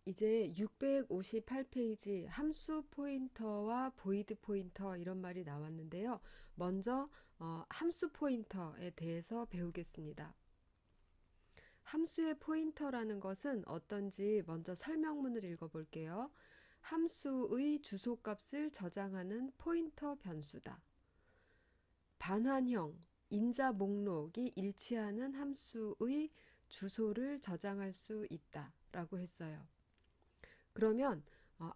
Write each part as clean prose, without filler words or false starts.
이제 658페이지 함수 포인터와 보이드 포인터 이런 말이 나왔는데요. 먼저 함수 포인터에 대해서 배우겠습니다. 함수의 포인터라는 것은 어떤지 먼저 설명문을 읽어볼게요. 함수의 주소값을 저장하는 포인터 변수다. 반환형, 인자 목록이 일치하는 함수의 주소를 저장할 수 있다 라고 했어요. 그러면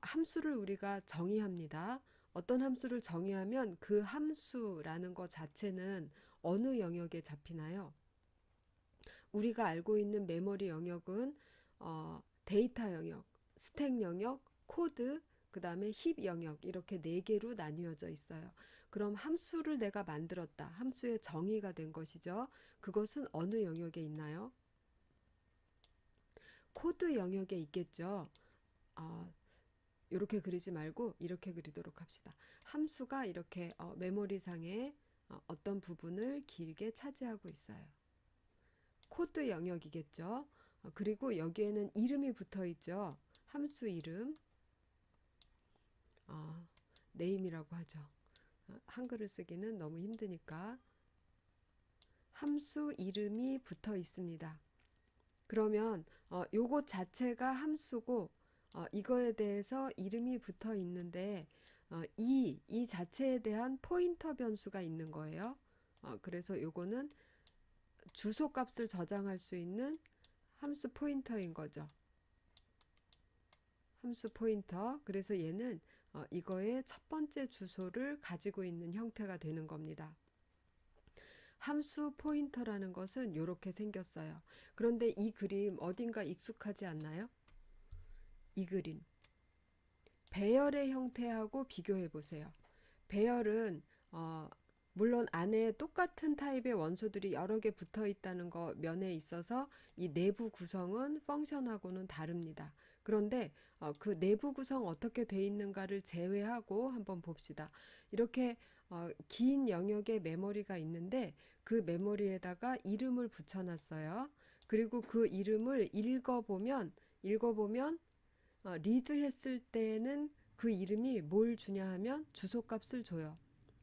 함수를 우리가 정의합니다. 어떤 함수를 정의하면 그 함수라는 것 자체는 어느 영역에 잡히나요? 우리가 알고 있는 메모리 영역은 데이터 영역, 스택 영역, 코드, 그 다음에 힙 영역 이렇게 네 개로 나뉘어져 있어요. 그럼 함수를 내가 만들었다. 함수의 정의가 된 것이죠. 그것은 어느 영역에 있나요? 코드 영역에 있겠죠. 이렇게 그리지 말고 이렇게 그리도록 합시다. 함수가 이렇게 메모리상에 어떤 부분을 길게 차지하고 있어요. 코드 영역이겠죠. 그리고 여기에는 이름이 붙어 있죠. 함수 이름, 네임이라고 하죠. 한글을 쓰기는 너무 힘드니까 함수 이름이 붙어 있습니다. 그러면 요것 자체가 함수고 이거에 대해서 이름이 붙어 있는데 이 자체에 대한 포인터 변수가 있는 거예요. 그래서 요거는 주소 값을 저장할 수 있는 함수 포인터인 거죠. 함수 포인터. 그래서 얘는 이거의 첫 번째 주소를 가지고 있는 형태가 되는 겁니다. 함수 포인터라는 것은 이렇게 생겼어요. 그런데 이 그림 어딘가 익숙하지 않나요? 이 그림. 배열의 형태하고 비교해 보세요. 배열은 물론 안에 똑같은 타입의 원소들이 여러 개 붙어 있다는 거 면에 있어서 이 내부 구성은 펑션하고는 다릅니다. 그런데 그 내부 구성 어떻게 돼 있는가를 제외하고 한번 봅시다. 이렇게 긴 영역의 메모리가 있는데 그 메모리에다가 이름을 붙여놨어요. 그리고 그 이름을 읽어보면 리드 했을 때는 그 이름이 뭘 주냐 하면 주소값을 줘요.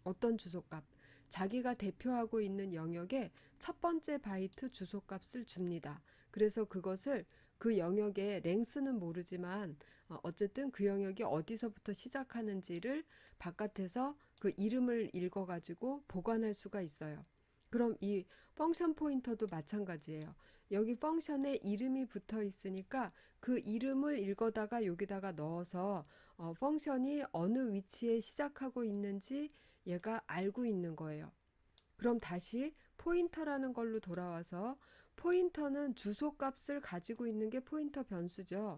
어떤 주소값? 자기가 대표하고 있는 영역에 첫 번째 바이트 주소값을 줍니다. 그래서 그것을 그 영역의 랭스는 모르지만 어쨌든 그 영역이 어디서부터 시작하는지를 바깥에서 그 이름을 읽어가지고 보관할 수가 있어요. 그럼 이 펑션 포인터도 마찬가지예요. 여기 펑션에 이름이 붙어 있으니까 그 이름을 읽어다가 여기다가 넣어서 펑션이 어느 위치에 시작하고 있는지 얘가 알고 있는 거예요. 그럼 다시 포인터라는 걸로 돌아와서 포인터는 주소값을 가지고 있는 게 포인터 변수죠.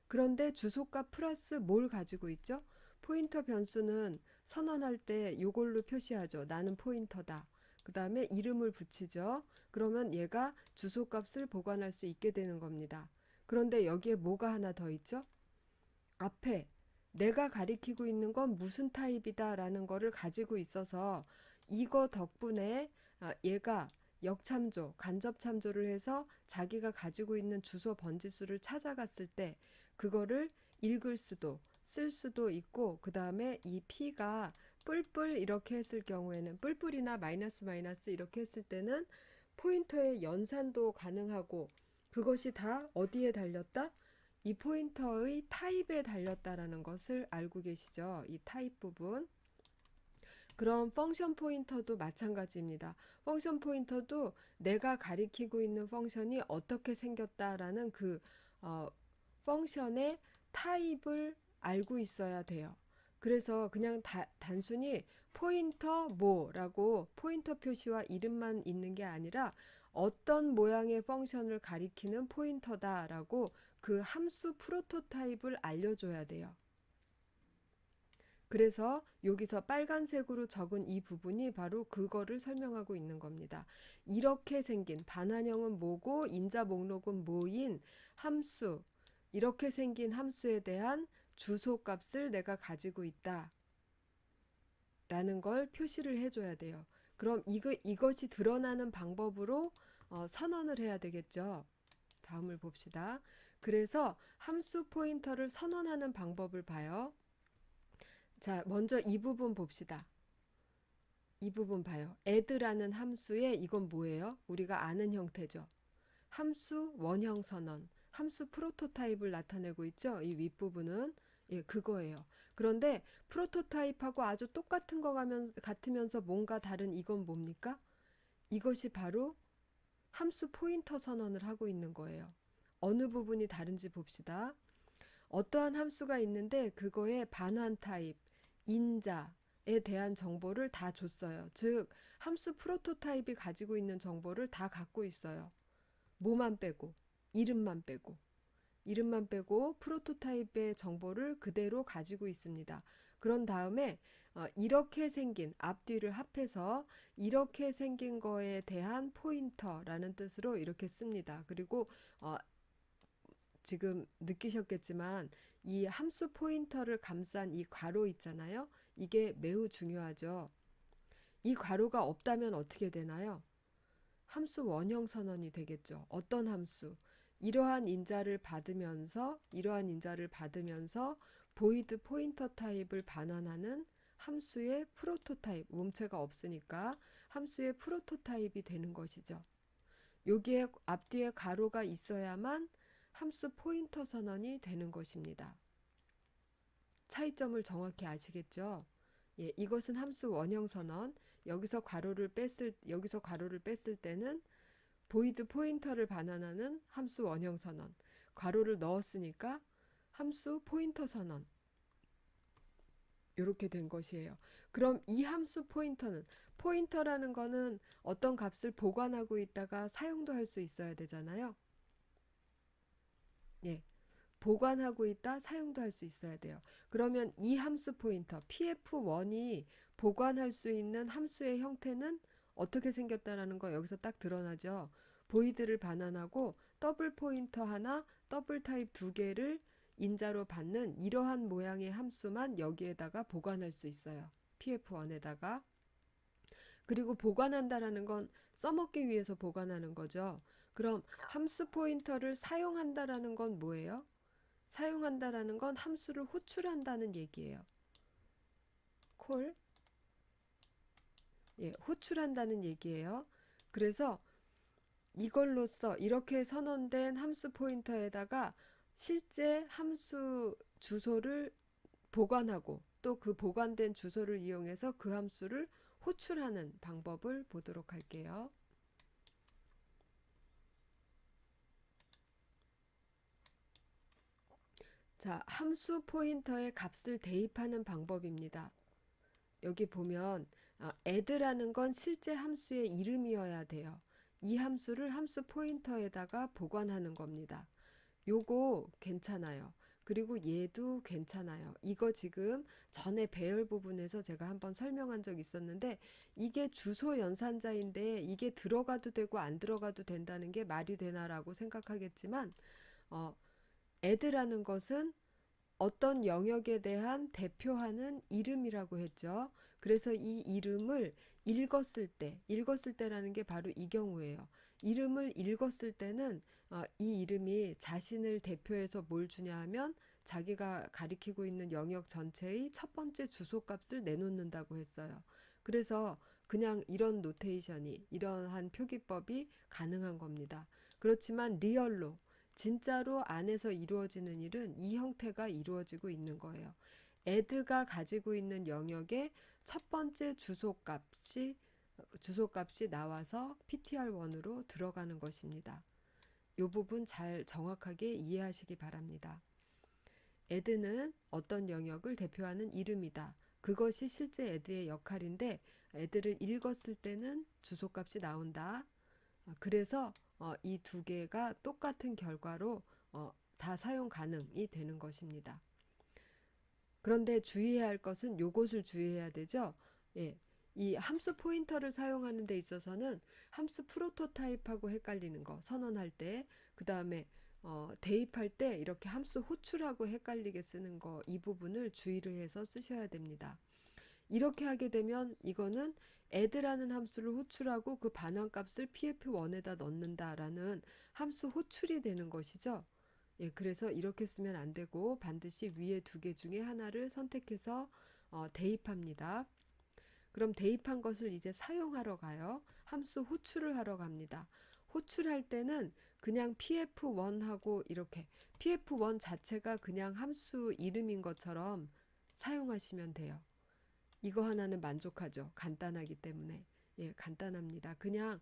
그런데 주소값 플러스 뭘 가지고 있죠? 포인터 변수는 선언할 때 이걸로 표시하죠. 나는 포인터다. 그 다음에 이름을 붙이죠. 그러면 얘가 주소값을 보관할 수 있게 되는 겁니다. 그런데 여기에 뭐가 하나 더 있죠? 앞에 내가 가리키고 있는 건 무슨 타입이다 라는 거를 가지고 있어서 이거 덕분에 얘가 역참조, 간접 참조를 해서 자기가 가지고 있는 주소 번지수를 찾아갔을 때 그거를 읽을 수도 쓸 수도 있고 그 다음에 이 P가 뿔뿔 이렇게 했을 경우에는 뿔뿔이나 마이너스 마이너스 이렇게 했을 때는 포인터의 연산도 가능하고 그것이 다 어디에 달렸다? 이 포인터의 타입에 달렸다라는 것을 알고 계시죠? 이 타입 부분. 그럼 펑션 포인터도 마찬가지입니다. 펑션 포인터도 내가 가리키고 있는 펑션이 어떻게 생겼다라는 그 어, 펑션의 타입을 알고 있어야 돼요. 그래서 그냥 단순히 포인터 뭐라고 포인터 표시와 이름만 있는 게 아니라 어떤 모양의 펑션을 가리키는 포인터다라고 그 함수 프로토타입을 알려줘야 돼요. 그래서 여기서 빨간색으로 적은 이 부분이 바로 그거를 설명하고 있는 겁니다. 이렇게 생긴 반환형은 뭐고 인자 목록은 뭐인 함수, 이렇게 생긴 함수에 대한 주소값을 내가 가지고 있다 라는 걸 표시를 해줘야 돼요. 그럼 이것이 드러나는 방법으로 선언을 해야 되겠죠. 다음을 봅시다. 그래서 함수 포인터를 선언하는 방법을 봐요. 자, 먼저 이 부분 봅시다. 이 부분 봐요. add라는 함수에 이건 뭐예요? 우리가 아는 형태죠. 함수 원형 선언, 함수 프로토타입을 나타내고 있죠. 이 윗부분은 예, 그거예요. 그런데 프로토타입하고 아주 똑같은 거 같으면서 뭔가 다른 이건 뭡니까? 이것이 바로 함수 포인터 선언을 하고 있는 거예요. 어느 부분이 다른지 봅시다. 어떠한 함수가 있는데 그거에 반환 타입, 인자에 대한 정보를 다 줬어요. 즉, 함수 프로토타입이 가지고 있는 정보를 다 갖고 있어요. 뭐만 빼고, 이름만 빼고. 이름만 빼고 프로토타입의 정보를 그대로 가지고 있습니다. 그런 다음에 이렇게 생긴 앞뒤를 합해서 이렇게 생긴 거에 대한 포인터라는 뜻으로 이렇게 씁니다. 그리고 지금 느끼셨겠지만 이 함수 포인터를 감싼 이 괄호 있잖아요. 이게 매우 중요하죠. 이 괄호가 없다면 어떻게 되나요? 함수 원형 선언이 되겠죠. 어떤 함수? 이러한 인자를 받으면서 보이드 포인터 타입을 반환하는 함수의 프로토타입, 몸체가 없으니까 함수의 프로토타입이 되는 것이죠. 여기에 앞뒤에 가로가 있어야만 함수 포인터 선언이 되는 것입니다. 차이점을 정확히 아시겠죠? 예, 이것은 함수 원형 선언. 여기서 가로를 뺐을 때는 보이드 포인터를 반환하는 함수 원형 선언. 괄호를 넣었으니까 함수 포인터 선언. 이렇게 된 것이에요. 그럼 이 함수 포인터라는 거는 어떤 값을 보관하고 있다가 사용도 할 수 있어야 되잖아요. 예. 보관하고 있다 사용도 할 수 있어야 돼요. 그러면 이 함수 포인터 pf1이 보관할 수 있는 함수의 형태는 어떻게 생겼다라는 거 여기서 딱 드러나죠. 보이드를 반환하고 더블 포인터 하나, 더블 타입 두 개를 인자로 받는 이러한 모양의 함수만 여기에다가 보관할 수 있어요. pf1에다가. 그리고 보관한다라는 건 써먹기 위해서 보관하는 거죠. 그럼 함수 포인터를 사용한다라는 건 뭐예요? 사용한다라는 건 함수를 호출한다는 얘기예요. 콜, 예, 호출한다는 얘기예요. 그래서 이걸로써 이렇게 선언된 함수 포인터에다가 실제 함수 주소를 보관하고 또 그 보관된 주소를 이용해서 그 함수를 호출하는 방법을 보도록 할게요. 자, 함수 포인터에 값을 대입하는 방법입니다. 여기 보면 add라는 건 실제 함수의 이름이어야 돼요. 이 함수를 함수 포인터에다가 보관하는 겁니다. 요거 괜찮아요. 그리고 얘도 괜찮아요. 이거 지금 전에 배열 부분에서 제가 한번 설명한 적 있었는데 이게 주소 연산자인데 이게 들어가도 되고 안 들어가도 된다는 게 말이 되나라고 생각하겠지만 add라는 것은 어떤 영역에 대한 대표하는 이름이라고 했죠. 그래서 이 이름을 읽었을 때라는 게 바로 이 경우예요. 이름을 읽었을 때는 이 이름이 자신을 대표해서 뭘 주냐 하면 자기가 가리키고 있는 영역 전체의 첫 번째 주소값을 내놓는다고 했어요. 그래서 그냥 이런 노테이션이, 이러한 표기법이 가능한 겁니다. 그렇지만 리얼로 진짜로 안에서 이루어지는 일은 이 형태가 이루어지고 있는 거예요. add가 가지고 있는 영역의 첫 번째 주소값이 나와서 ptr1으로 들어가는 것입니다. 이 부분 잘 정확하게 이해하시기 바랍니다. add는 어떤 영역을 대표하는 이름이다. 그것이 실제 add의 역할인데 add를 읽었을 때는 주소값이 나온다. 그래서 이 두 개가 똑같은 결과로 다 사용 가능이 되는 것입니다. 그런데 주의해야 할 것은 요것을 주의해야 되죠. 예, 이 함수 포인터를 사용하는 데 있어서는 함수 프로토타입하고 헷갈리는 거 선언할 때, 그 다음에 대입할 때 이렇게 함수 호출하고 헷갈리게 쓰는 거, 이 부분을 주의를 해서 쓰셔야 됩니다. 이렇게 하게 되면 이거는 add라는 함수를 호출하고 그 반환값을 pf1에다 넣는다라는 함수 호출이 되는 것이죠. 예, 그래서 이렇게 쓰면 안 되고 반드시 위에 두 개 중에 하나를 선택해서 대입합니다. 그럼 대입한 것을 이제 사용하러 가요. 함수 호출을 하러 갑니다. 호출할 때는 그냥 pf1하고 이렇게 pf1 자체가 그냥 함수 이름인 것처럼 사용하시면 돼요. 이거 하나는 만족하죠. 간단하기 때문에. 예, 간단합니다. 그냥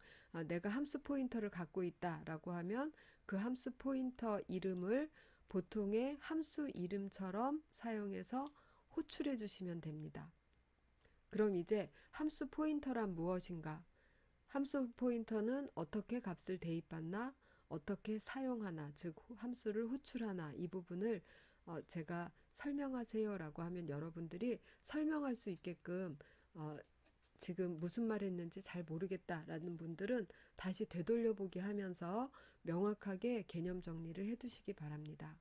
내가 함수 포인터를 갖고 있다라고 하면 그 함수 포인터 이름을 보통의 함수 이름처럼 사용해서 호출해 주시면 됩니다. 그럼 이제 함수 포인터란 무엇인가? 함수 포인터는 어떻게 값을 대입받나, 어떻게 사용하나, 즉 함수를 호출하나 이 부분을 제가 설명하세요라고 하면 여러분들이 설명할 수 있게끔 지금 무슨 말 했는지 잘 모르겠다라는 분들은 다시 되돌려보기 하면서 명확하게 개념 정리를 해두시기 바랍니다.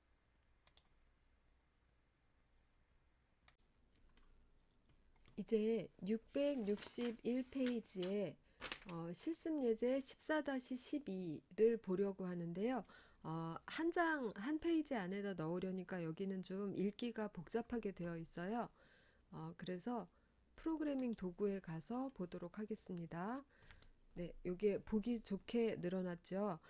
이제 661페이지에 실습 예제 14-12를 보려고 하는데요. 한 페이지 안에다 넣으려니까 여기는 좀 읽기가 복잡하게 되어 있어요. 그래서 프로그래밍 도구에 가서 보도록 하겠습니다. 네, 이게 보기 좋게 늘어났죠.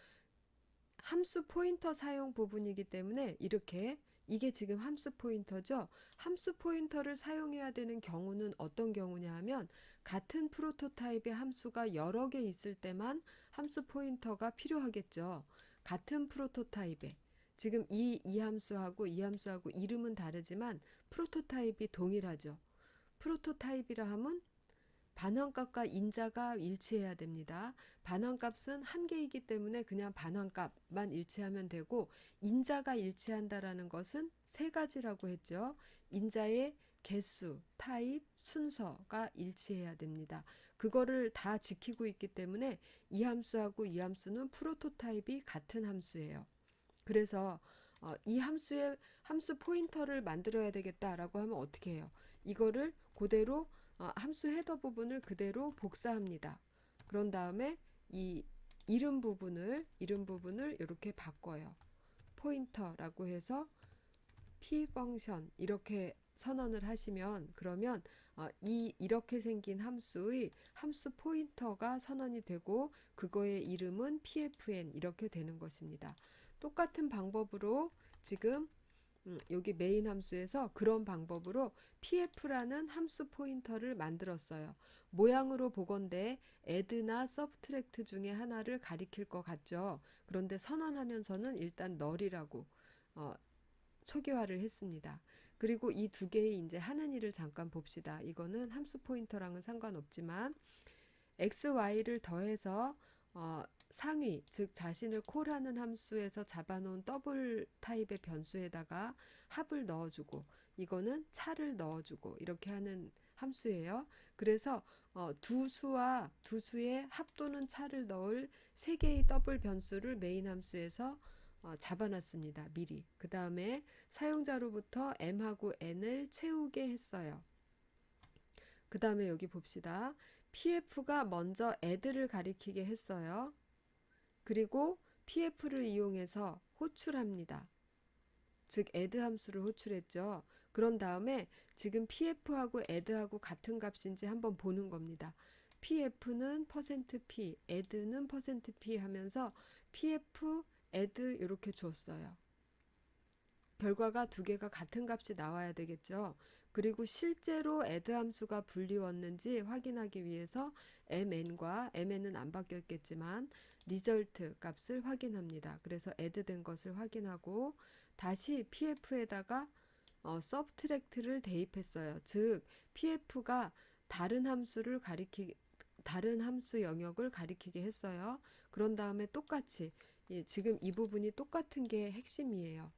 함수 포인터 사용 부분이기 때문에 이렇게 이게 지금 함수 포인터죠. 함수 포인터를 사용해야 되는 경우는 어떤 경우냐 하면 같은 프로토타입의 함수가 여러 개 있을 때만 함수 포인터가 필요하겠죠. 같은 프로토타입에 지금 이 함수하고 이 함수하고 이름은 다르지만 프로토타입이 동일하죠. 프로토타입이라 함은 반환값과 인자가 일치해야 됩니다. 반환값은 한 개이기 때문에 그냥 반환값만 일치하면 되고 인자가 일치한다라는 것은 세 가지라고 했죠. 인자의 개수, 타입, 순서가 일치해야 됩니다. 그거를 다 지키고 있기 때문에 이 함수하고 이 함수는 프로토타입이 같은 함수예요. 그래서 이 함수의 함수 포인터를 만들어야 되겠다라고 하면 어떻게 해요? 이거를 그대로 함수 헤더 부분을 그대로 복사합니다. 그런 다음에 이 이름 부분을 이렇게 바꿔요. 포인터라고 해서 p 펑션 이렇게 선언을 하시면 그러면 이렇게 생긴 함수의 함수 포인터가 선언이 되고 그거의 이름은 pfn 이렇게 되는 것입니다. 똑같은 방법으로 지금 여기 메인 함수에서 그런 방법으로 pf라는 함수 포인터를 만들었어요. 모양으로 보건대 add나 subtract 중에 하나를 가리킬 것 같죠. 그런데 선언하면서는 일단 null이라고 초기화를 했습니다. 그리고 이 두 개의 이제 하는 일을 잠깐 봅시다. 이거는 함수 포인터랑은 상관없지만 x, y를 더해서 상위, 즉 자신을 콜하는 함수에서 잡아놓은 더블 타입의 변수에다가 합을 넣어주고 이거는 차를 넣어주고 이렇게 하는 함수예요. 그래서 두 수의 합 또는 차를 넣을 세 개의 더블 변수를 메인 함수에서 잡아놨습니다. 미리. 그 다음에 사용자로부터 m하고 n을 채우게 했어요. 그 다음에 여기 봅시다. pf가 먼저 add를 가리키게 했어요. 그리고 pf를 이용해서 호출합니다. 즉 add 함수를 호출했죠. 그런 다음에 지금 pf하고 add하고 같은 값인지 한번 보는 겁니다. pf는 %p, add는 %p 하면서 pf, add 이렇게 줬어요. 결과가 두 개가 같은 값이 나와야 되겠죠. 그리고 실제로 add 함수가 분리웠는지 확인하기 위해서 mn은 안 바뀌었겠지만 result 값을 확인합니다. 그래서 add 된 것을 확인하고 다시 pf에다가 subtract를 대입했어요. 즉 pf가 다른 함수 영역을 가리키게 했어요. 그런 다음에 똑같이 지금 이 부분이 똑같은 게 핵심이에요.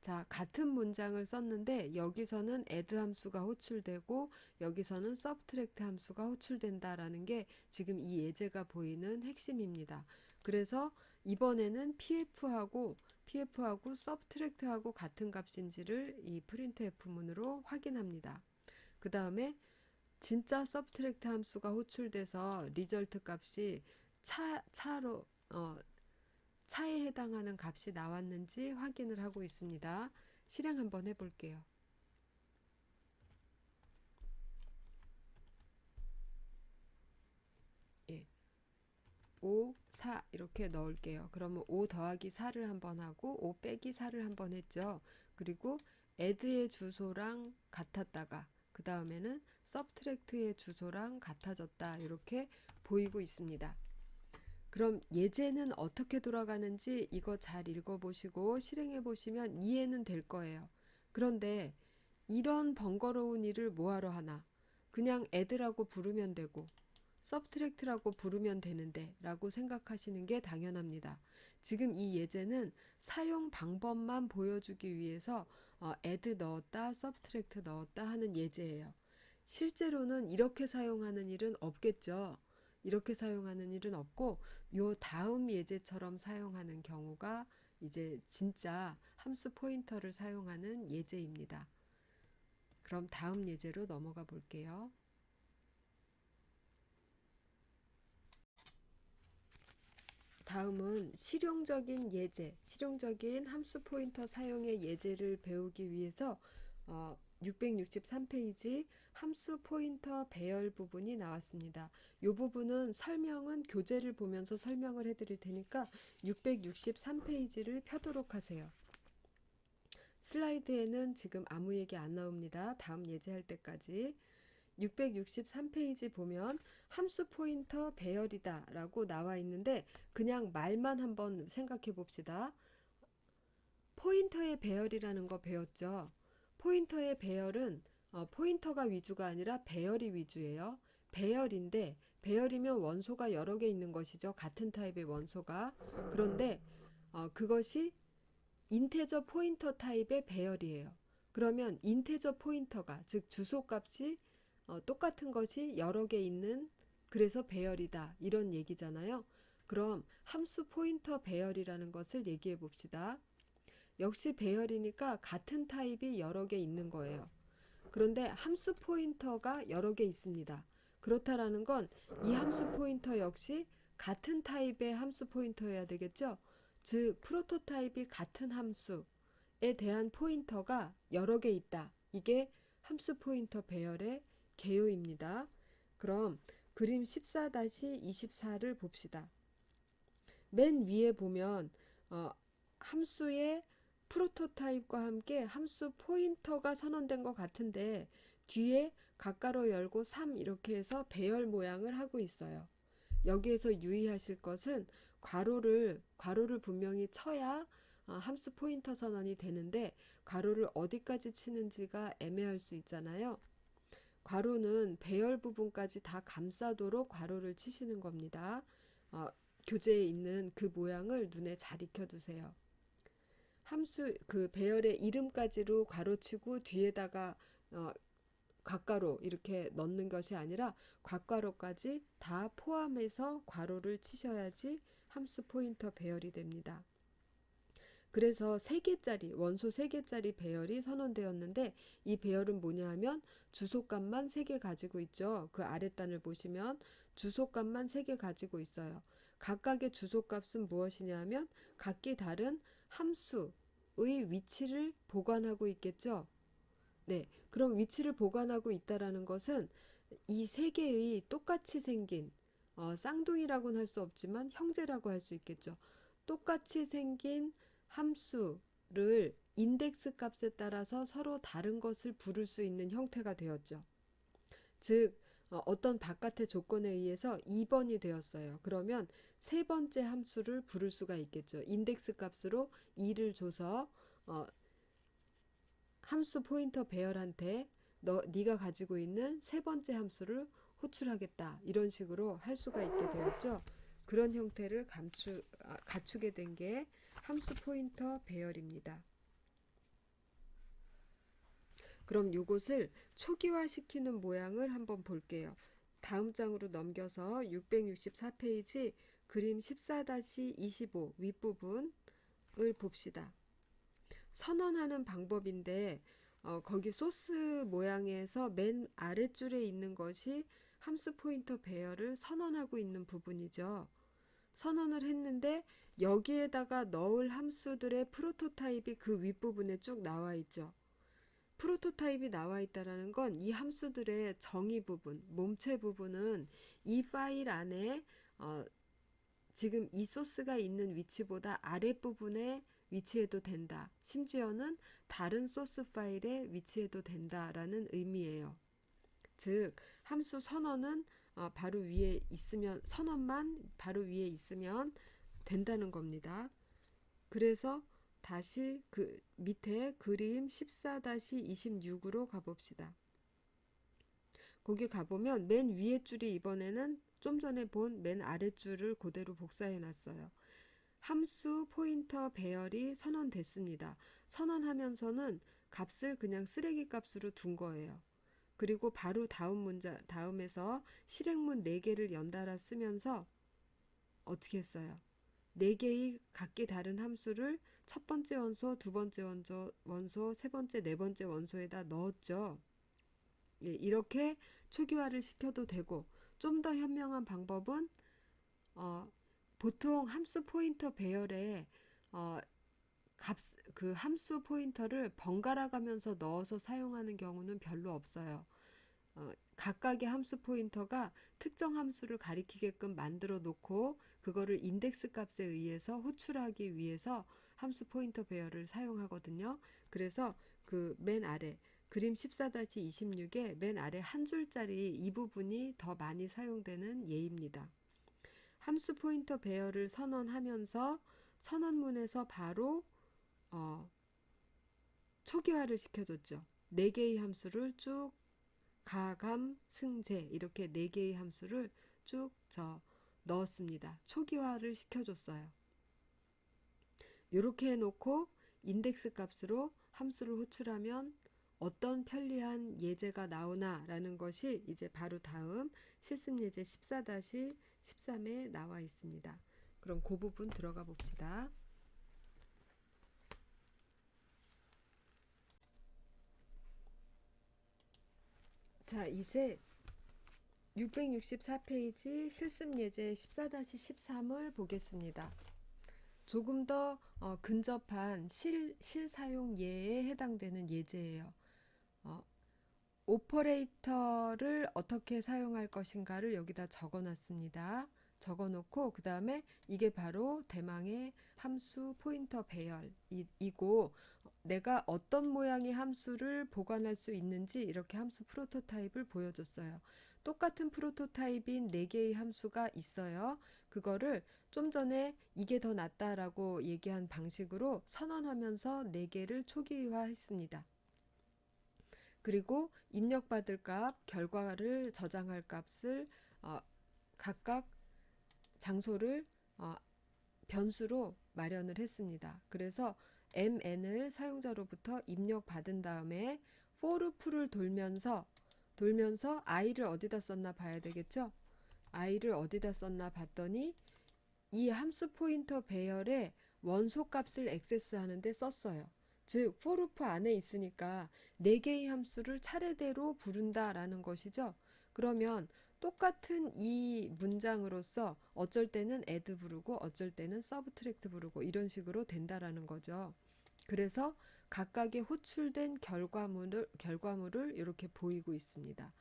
자, 같은 문장을 썼는데 여기서는 add 함수가 호출되고 여기서는 subtract 함수가 호출된다라는 게 지금 이 예제가 보이는 핵심입니다. 그래서 이번에는 pf하고 subtract하고 같은 값인지를 이 printf문으로 확인합니다. 그 다음에 진짜 subtract 함수가 호출돼서 result 값이 차로 차에 해당하는 값이 나왔는지 확인을 하고 있습니다. 실행 한번 해볼게요. 예, 5, 4 이렇게 넣을게요. 그러면 5 더하기 4를 한번 하고 5 빼기 4를 한번 했죠. 그리고 add의 주소랑 같았다가 그 다음에는 subtract의 주소랑 같아졌다 이렇게 보이고 있습니다. 그럼 예제는 어떻게 돌아가는지 이거 잘 읽어보시고 실행해 보시면 이해는 될 거예요. 그런데 이런 번거로운 일을 뭐하러 하나? 그냥 add라고 부르면 되고 subtract라고 부르면 되는데 라고 생각하시는 게 당연합니다. 지금 이 예제는 사용 방법만 보여주기 위해서 add 넣었다, subtract 넣었다 하는 예제예요. 실제로는 이렇게 사용하는 일은 없겠죠. 이렇게 사용하는 일은 없고 요 다음 예제처럼 사용하는 경우가 이제 진짜 함수 포인터를 사용하는 예제입니다. 그럼 다음 예제로 넘어가 볼게요. 다음은 실용적인 예제, 실용적인 함수 포인터 사용의 예제를 배우기 위해서 663페이지 함수 포인터 배열 부분이 나왔습니다. 이 부분은 설명은 교재를 보면서 설명을 해드릴 테니까 663페이지를 펴도록 하세요. 슬라이드에는 지금 아무 얘기 안 나옵니다. 다음 예제할 때까지. 663페이지 보면 함수 포인터 배열이다 라고 나와 있는데 그냥 말만 한번 생각해 봅시다. 포인터의 배열이라는 거 배웠죠. 포인터의 배열은 포인터가 위주가 아니라 배열이 위주예요. 배열인데 배열이면 원소가 여러 개 있는 것이죠. 같은 타입의 원소가. 그런데 그것이 인테저 포인터 타입의 배열이에요. 그러면 인테저 포인터가 즉 주소값이 똑같은 것이 여러 개 있는 그래서 배열이다 이런 얘기잖아요. 그럼 함수 포인터 배열이라는 것을 얘기해 봅시다. 역시 배열이니까 같은 타입이 여러 개 있는 거예요. 그런데 함수 포인터가 여러 개 있습니다. 그렇다라는 건 이 함수 포인터 역시 같은 타입의 함수 포인터여야 되겠죠. 즉 프로토타입이 같은 함수에 대한 포인터가 여러 개 있다. 이게 함수 포인터 배열의 개요입니다. 그럼 그림 14-24를 봅시다. 맨 위에 보면 함수의 프로토타입과 함께 함수 포인터가 선언된 것 같은데 뒤에 가까로 열고 3 이렇게 해서 배열 모양을 하고 있어요. 여기에서 유의하실 것은 괄호를 분명히 쳐야 함수 포인터 선언이 되는데 괄호를 어디까지 치는지가 애매할 수 있잖아요. 괄호는 배열 부분까지 다 감싸도록 괄호를 치시는 겁니다. 교재에 있는 그 모양을 눈에 잘 익혀두세요. 함수 그 배열의 이름까지로 괄호치고 뒤에다가 괄가로 이렇게 넣는 것이 아니라 괄가로까지 다 포함해서 괄호를 치셔야지 함수 포인터 배열이 됩니다. 그래서 3개짜리 원소 3개짜리 배열이 선언되었는데 이 배열은 뭐냐 하면 주소값만 3개 가지고 있죠. 그 아랫단을 보시면 주소값만 3개 가지고 있어요. 각각의 주소값은 무엇이냐 하면 각기 다른 함수의 위치를 보관하고 있겠죠. 네, 그럼 위치를 보관하고 있다라는 것은 이 3개의 똑같이 생긴 쌍둥이라고는 할 수 없지만 형제라고 할 수 있겠죠. 똑같이 생긴 함수를 인덱스 값에 따라서 서로 다른 것을 부를 수 있는 형태가 되었죠. 즉 어떤 바깥의 조건에 의해서 2번이 되었어요. 그러면 세 번째 함수를 부를 수가 있겠죠. 인덱스 값으로 2를 줘서 함수 포인터 배열한테 네가 가지고 있는 세 번째 함수를 호출하겠다. 이런 식으로 할 수가 있게 되었죠. 그런 형태를 갖추게 된 게 함수 포인터 배열입니다. 그럼 이것을 초기화시키는 모양을 한번 볼게요. 다음 장으로 넘겨서 664페이지 그림 14-25 윗부분을 봅시다. 선언하는 방법인데 거기 소스 모양에서 맨 아랫줄에 있는 것이 함수 포인터 배열을 선언하고 있는 부분이죠. 선언을 했는데 여기에다가 넣을 함수들의 프로토타입이 그 윗부분에 쭉 나와 있죠. 프로토타입이 나와 있다라는 건 이 함수들의 정의 부분, 몸체 부분은 이 파일 안에 지금 이 소스가 있는 위치보다 아랫부분에 위치해도 된다. 심지어는 다른 소스 파일에 위치해도 된다라는 의미예요. 즉 함수 선언은 바로 위에 있으면 선언만 바로 위에 있으면 된다는 겁니다. 그래서 다시 그 밑에 그림 14-26으로 가봅시다. 거기 가보면 맨 위에 줄이 이번에는 좀 전에 본 맨 아랫줄을 그대로 복사해 놨어요. 함수 포인터 배열이 선언됐습니다. 선언하면서는 값을 그냥 쓰레기 값으로 둔 거예요. 그리고 바로 다음에서 실행문 4개를 연달아 쓰면서 어떻게 했어요? 4개의 각기 다른 함수를 첫 번째 원소, 두 번째 원소, 세 번째, 네 번째 원소에다 넣었죠. 예, 이렇게 초기화를 시켜도 되고 좀 더 현명한 방법은 보통 함수 포인터 배열에 어, 그 함수 포인터를 번갈아 가면서 넣어서 사용하는 경우는 별로 없어요. 각각의 함수 포인터가 특정 함수를 가리키게끔 만들어 놓고 그거를 인덱스 값에 의해서 호출하기 위해서 함수 포인터 배열을 사용하거든요. 그래서 그 맨 아래 그림 14-26의 맨 아래 한 줄짜리 이 부분이 더 많이 사용되는 예입니다. 함수 포인터 배열을 선언하면서 선언문에서 바로 초기화를 시켜줬죠. 4개의 함수를 쭉 가감, 승제 이렇게 4개의 함수를 쭉 넣었습니다. 초기화를 시켜줬어요. 이렇게 해놓고 인덱스 값으로 함수를 호출하면 어떤 편리한 예제가 나오나 라는 것이 이제 바로 다음 실습예제 14-13에 나와 있습니다. 그럼 그 부분 들어가 봅시다. 자, 이제 664페이지 실습예제 14-13을 보겠습니다. 조금 더 근접한 실사용 예에 해당되는 예제예요. 오퍼레이터를 어떻게 사용할 것인가를 여기다 적어놨습니다. 적어놓고 그 다음에 이게 바로 대망의 함수 포인터 배열이고 내가 어떤 모양의 함수를 보관할 수 있는지 이렇게 함수 프로토타입을 보여줬어요. 똑같은 프로토타입인 4개의 함수가 있어요. 그거를 좀 전에 이게 더 낫다라고 얘기한 방식으로 선언하면서 4개를 초기화했습니다. 그리고 입력받을 값, 결과를 저장할 값을 각각 장소를 변수로 마련을 했습니다. 그래서 mn을 사용자로부터 입력받은 다음에 forloop를 돌면서 i를 어디다 썼나 봐야 되겠죠? i를 어디다 썼나 봤더니 이 함수 포인터 배열에 원소 값을 액세스하는데 썼어요. 즉 forloop 안에 있으니까 4개의 함수를 차례대로 부른다라는 것이죠. 그러면 똑같은 이 문장으로서 어쩔 때는 add 부르고 어쩔 때는 subtract 부르고 이런 식으로 된다라는 거죠. 그래서 각각의 호출된 결과물을 이렇게 보이고 있습니다.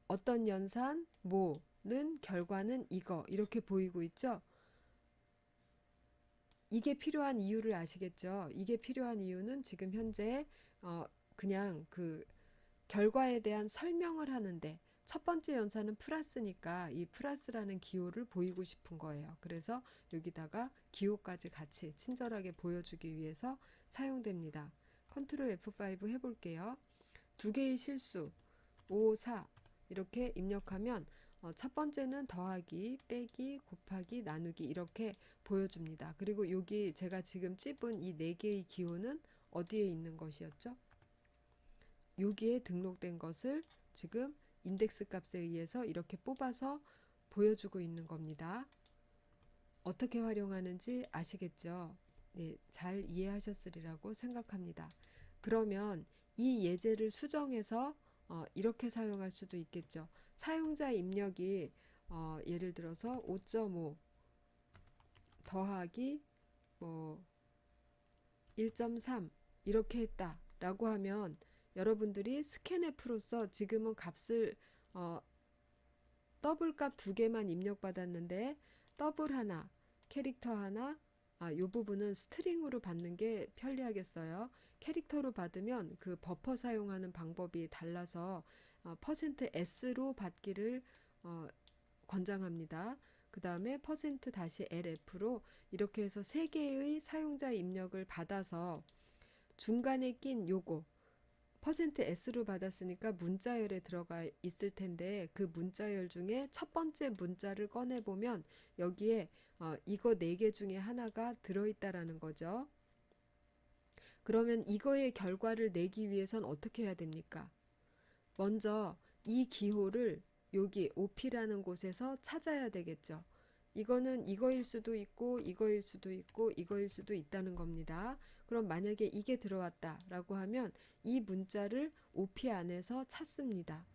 어떤 연산 는 결과는 이거 이렇게 보이고 있죠. 이게 필요한 이유를 아시겠죠? 이게 필요한 이유는 지금 현재 그냥 그 결과에 대한 설명을 하는데 첫 번째 연산은 플러스니까 이 플러스라는 기호를 보이고 싶은 거예요. 그래서 여기다가 기호까지 같이 친절하게 보여주기 위해서 사용됩니다. 컨트롤 F5 해볼게요. 2개의 실수 5, 4 이렇게 입력하면 첫 번째는 더하기, 빼기, 곱하기, 나누기 이렇게 보여줍니다. 그리고 여기 제가 지금 찝은 이 4개의 기호는 어디에 있는 것이었죠? 여기에 등록된 것을 지금 인덱스 값에 의해서 이렇게 뽑아서 보여주고 있는 겁니다. 어떻게 활용하는지 아시겠죠? 네, 잘 이해하셨으리라고 생각합니다. 그러면 이 예제를 수정해서 이렇게 사용할 수도 있겠죠. 사용자 입력이 예를 들어서 5.5 더하기 뭐 1.3 이렇게 했다라고 하면 여러분들이 스캔F로서 지금은 값을 어, 더블 값 두 개만 입력받았는데 더블 하나, 캐릭터 하나, 요 부분은 스트링으로 받는 게 편리하겠어요. 캐릭터로 받으면 그 버퍼 사용하는 방법이 달라서 %s로 받기를 어, 권장합니다. 그 다음에 %-lf로 이렇게 해서 세 개의 사용자 입력을 받아서 중간에 낀 요거 %s로 받았으니까 문자열에 들어가 있을 텐데 그 문자열 중에 첫 번째 문자를 꺼내 보면 여기에 이거 네 개 중에 하나가 들어있다라는 거죠. 그러면 이거의 결과를 내기 위해선 어떻게 해야 됩니까? 먼저 이 기호를 여기 OP라는 곳에서 찾아야 되겠죠. 이거는 이거일 수도 있고 이거일 수도 있고 이거일 수도 있다는 겁니다. 그럼 만약에 이게 들어왔다라고 하면 이 문자를 OP 안에서 찾습니다.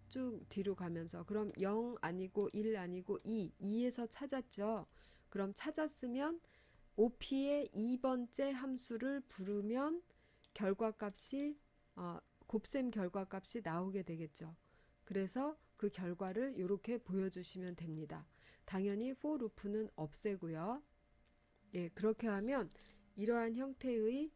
쭉 뒤로 가면서 그럼 0 아니고 1 아니고 2에서 찾았죠. 그럼 찾았으면 OP의 2번째 함수를 부르면 결과값이 곱셈 결과값이 나오게 되겠죠. 그래서 그 결과를 이렇게 보여주시면 됩니다. 당연히 for loop는 없애고요. 예, 그렇게 하면 이러한 형태의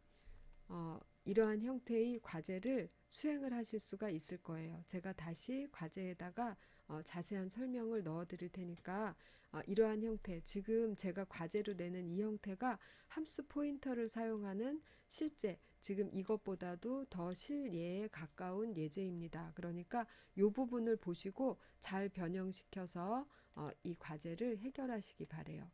이러한 형태의 과제를 수행을 하실 수가 있을 거예요. 제가 다시 과제에다가 자세한 설명을 넣어 드릴 테니까 이러한 형태, 지금 제가 과제로 내는 이 형태가 함수 포인터를 사용하는 실제 지금 이것보다도 더 실예에 가까운 예제입니다. 그러니까 이 부분을 보시고 잘 변형시켜서 이 과제를 해결하시기 바래요.